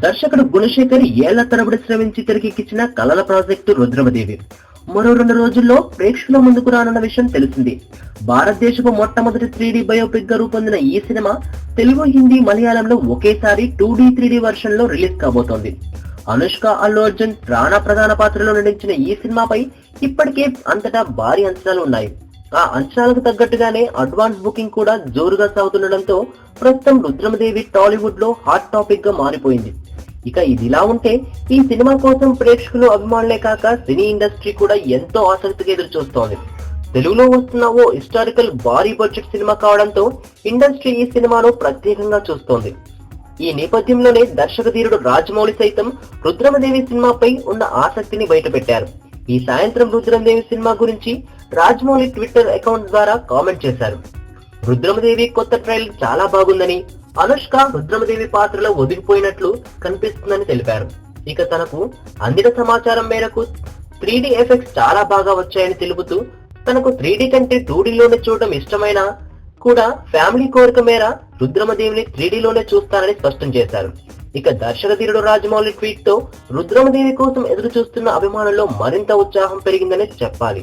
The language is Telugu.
దర్శకుడు గుణశేఖర్ ఏళ్ల తరబడి శ్రమించి తెరకెక్కించిన కలల ప్రాజెక్టు రుద్రమదేవి మరో 2 రోజుల్లో ప్రేక్షకుల ముందుకు రానున్న విషయం తెలిసింది. భారతదేశపు మొట్టమొదటి 3D బయోపిక్ గా రూపొందిన ఈ సినిమా తెలుగు, హిందీ, మలయాళంలో ఒకేసారి 2D, 3D వర్షన్ లో రిలీజ్ కాబోతోంది. అనుష్క, అల్లు అర్జున్ రాణా ప్రధాన పాత్రలో నటించిన ఈ సినిమాపై ఇప్పటికే అంతటా భారీ అంచనాలు ఉన్నాయి. ఆ అంచనాలకు తగ్గట్టుగానే అడ్వాన్స్ బుకింగ్ కూడా జోరుగా సాగుతుండటంతో ప్రస్తుతం రుద్రమదేవి టాలీవుడ్ లో హాట్ టాపిక్ గా మారిపోయింది. ఇక ఇదిలా ఉంటే ఈ సినిమా కోసం ప్రేక్షకులు, అభిమానులే కాక సినీ ఇండస్ట్రీ కూడా ఎంతో ఆసక్తిగా ఎదురు చూస్తోంది. తెలుగులో వస్తున్న ఓ హిస్టారికల్ భారీ బడ్జెట్ సినిమా కావడంతో ఇండస్ట్రీ ఈ సినిమాను ప్రత్యేకంగా చూస్తోంది. ఈ నేపథ్యంలోనే దర్శకధీరుడు రాజమౌళి సైతం రుద్రమదేవి సినిమాపై ఉన్న ఆసక్తిని బయటపెట్టారు. ఈ సాయంత్రం రుద్రమదేవి సినిమా గురించి రాజమౌళి ట్విట్టర్ అకౌంట్ ద్వారా కామెంట్ చేశారు. రుద్రమదేవి కొత్త ట్రైలర్ చాలా బాగుందని, అనుష్క రుద్రమదేవి పాత్రలో ఒదిగిపోయినట్లు కనిపిస్తుందని తెలిపారు. ఇక తనకు అందిన సమాచారం మేరకు 3D ఎఫెక్ట్స్ చాలా బాగా వచ్చాయని తెలుపుతూ తనకు 3D కంటే 2Dలోనే చూడటం ఇష్టమైన కూడా ఫ్యామిలీ కోరిక మేర రుద్రమదేవిని 3Dలోనే చూస్తానని స్పష్టం చేశారు. ఇక దర్శకధీరుడు రాజమౌళి ట్వీట్ తో రుద్రమదేవి కోసం ఎదురు చూస్తున్న అభిమానుల్లో మరింత ఉత్సాహం పెరిగిందని చెప్పాలి.